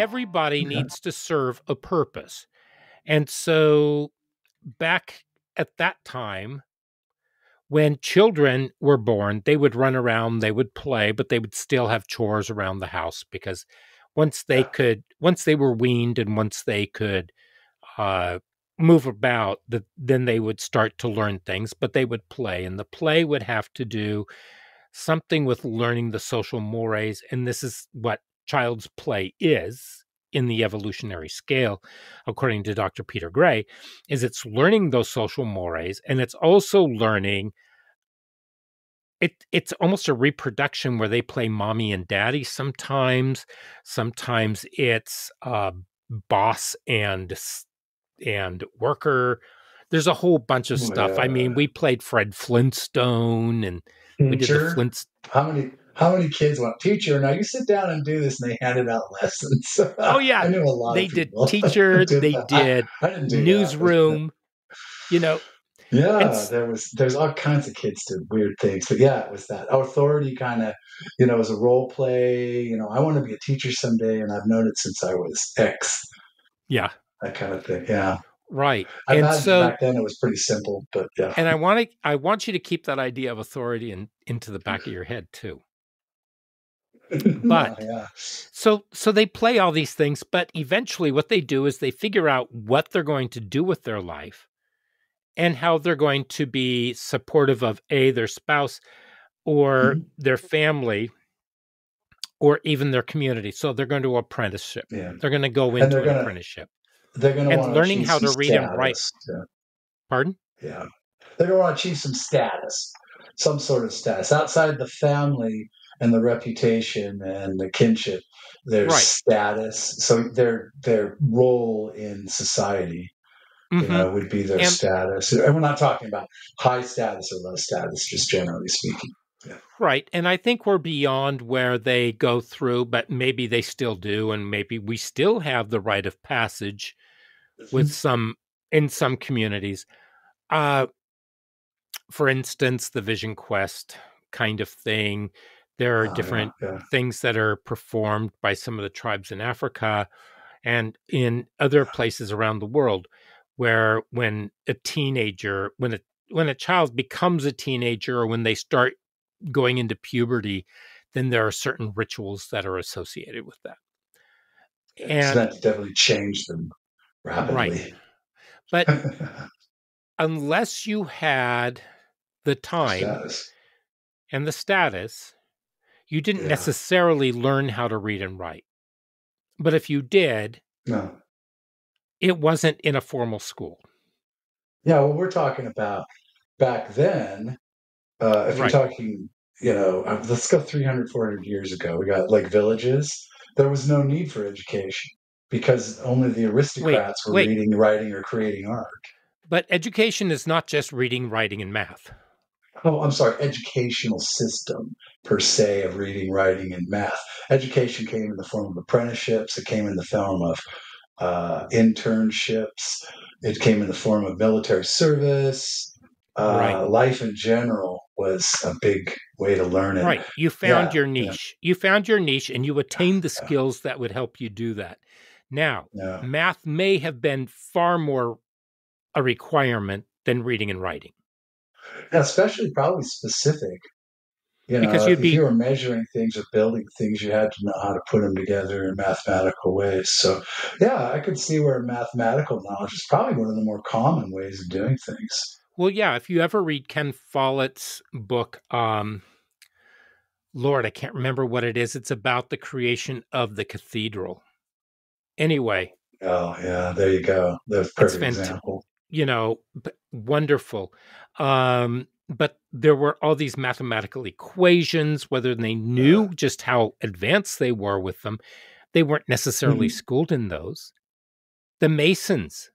everybody needs to serve a purpose. And so back at that time, when children were born, they would run around, they would play, but they would still have chores around the house, because once they were weaned and once they could move about, then they would start to learn things, but they would play. And the play would have to do something with learning the social mores. And this is what child's play is in the evolutionary scale, according to Dr. Peter Gray, is it's learning those social mores, and it's also learning it's almost a reproduction where they play mommy and daddy sometimes. Sometimes it's boss and worker. There's a whole bunch of stuff. I mean, we played Fred Flintstone, and we did the Flintstones. How many kids want teacher? Now you sit down and do this, and they handed out lessons. Oh yeah, I knew a lot. They did teacher. They did newsroom. Yeah, there's all kinds of kids did weird things, but yeah, it was that authority kind of, as a role play. I want to be a teacher someday, and I've known it since I was X. Yeah, that kind of thing. Yeah, right. I imagine back then it was pretty simple, but yeah. And I want you to keep that idea of authority into the back of your head too. But yeah. So they play all these things, but eventually what they do is they figure out what they're going to do with their life and how they're going to be supportive of their spouse or their family or even their community. So they're going to apprenticeship. Yeah. They're going to go into an apprenticeship. They're going to and learning how to read and write. Yeah. Pardon? Yeah. They're going to want to achieve some status, some sort of status outside the family and the reputation and the kinship. There's status. So their role in society, would be their status. And we're not talking about high status or low status, just generally speaking. Yeah. Right. And I think we're beyond where they go through, but maybe they still do. And maybe we still have the rite of passage with in some communities. For instance, the Vision Quest kind of thing. There are different things that are performed by some of the tribes in Africa and in other places around the world, where when a child becomes a teenager, or when they start going into puberty, then there are certain rituals that are associated with that. And so that's definitely changed them rapidly. Right. But unless you had the time and the status, you didn't necessarily learn how to read and write. But if you did, it wasn't in a formal school. Yeah, well, we're talking about back then. If you're talking, let's go 300, 400 years ago. We got like villages. There was no need for education because only the aristocrats were reading, writing, or creating art. But education is not just reading, writing, and math. Oh, I'm sorry. Educational system per se of reading, writing, and math. Education came in the form of apprenticeships. It came in the form of internships. It came in the form of military service. Life in general was a big way to learn it. Right. You found your niche. You found your niche, and you attained the skills that would help you do that. Now, math may have been far more a requirement than reading and writing. Especially probably specific. Because if you were measuring things or building things, you had to know how to put them together in mathematical ways. So, I could see where mathematical knowledge is probably one of the more common ways of doing things. Well, yeah, if you ever read Ken Follett's book, Lord, I can't remember what it is. It's about the creation of the cathedral. Anyway. Oh, yeah, there you go. That's a perfect example. Wonderful. But there were all these mathematical equations, whether they knew just how advanced they were with them. They weren't necessarily schooled in those. The Masons,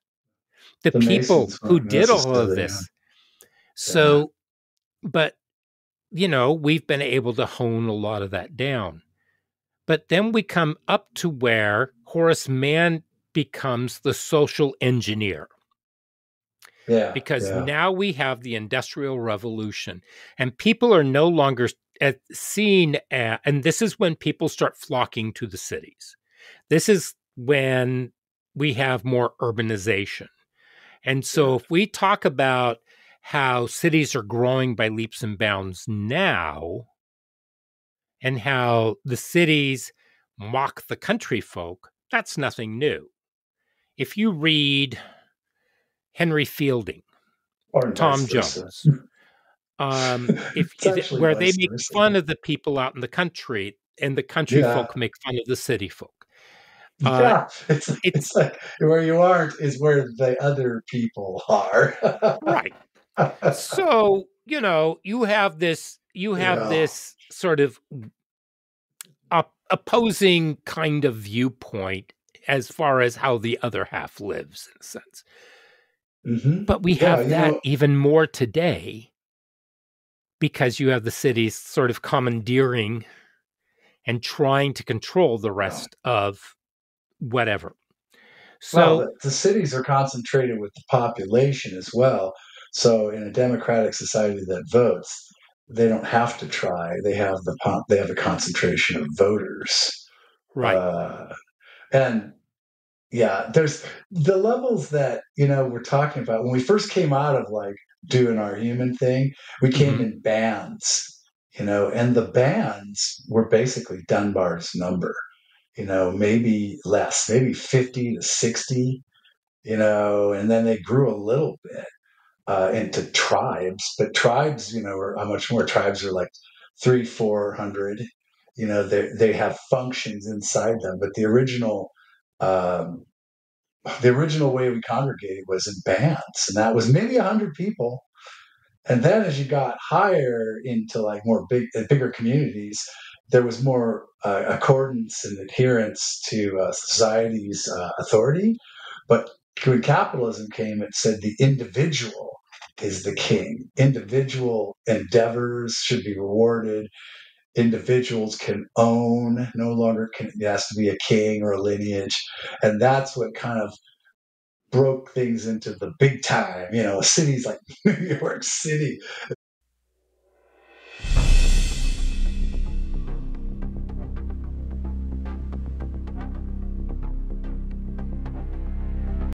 the people who did all of this. So, but, we've been able to hone a lot of that down. But then we come up to where Horace Mann becomes the social engineer. Because now we have the Industrial Revolution, and people are no longer seen, and this is when people start flocking to the cities. This is when we have more urbanization. And so Yeah. if we talk about how cities are growing by leaps and bounds now, and how the cities mock the country folk, that's nothing new. If you read Henry Fielding, Or Tom vice versa. Jones, It's actually where they vice make versa. fun of the people out in the country, and the country Yeah. folk make fun of the city folk. Uh, Yeah. It's it's like where you aren't is where the other people are. right. So you have Yeah. this sort of opposing kind of viewpoint as far as how the other half lives, in a sense. But we Yeah, have that even more today because you have the cities sort of commandeering and trying to control the rest of whatever. well, So, the cities are concentrated with the population as well. So in a democratic society that votes, they don't have to try. They have a concentration of voters. right. Uh, and yeah, there's the levels that, we're talking about. When we first came out of like doing our human thing, we came Hmm. in bands, and the bands were basically Dunbar's number, maybe less, maybe 50 to 60, and then they grew a little bit into tribes, but tribes, are how much more tribes are like three, 400, they have functions inside them, but um, the original way we congregated was in bands, and that was maybe 100 people. And then as you got higher into like bigger communities, there was more accordance and adherence to society's authority. But when capitalism came, it said the individual is the king. Individual endeavors should be rewarded. Individuals can own, no longer it has to be a king or a lineage. And that's what kind of broke things into the big time, cities like New York City.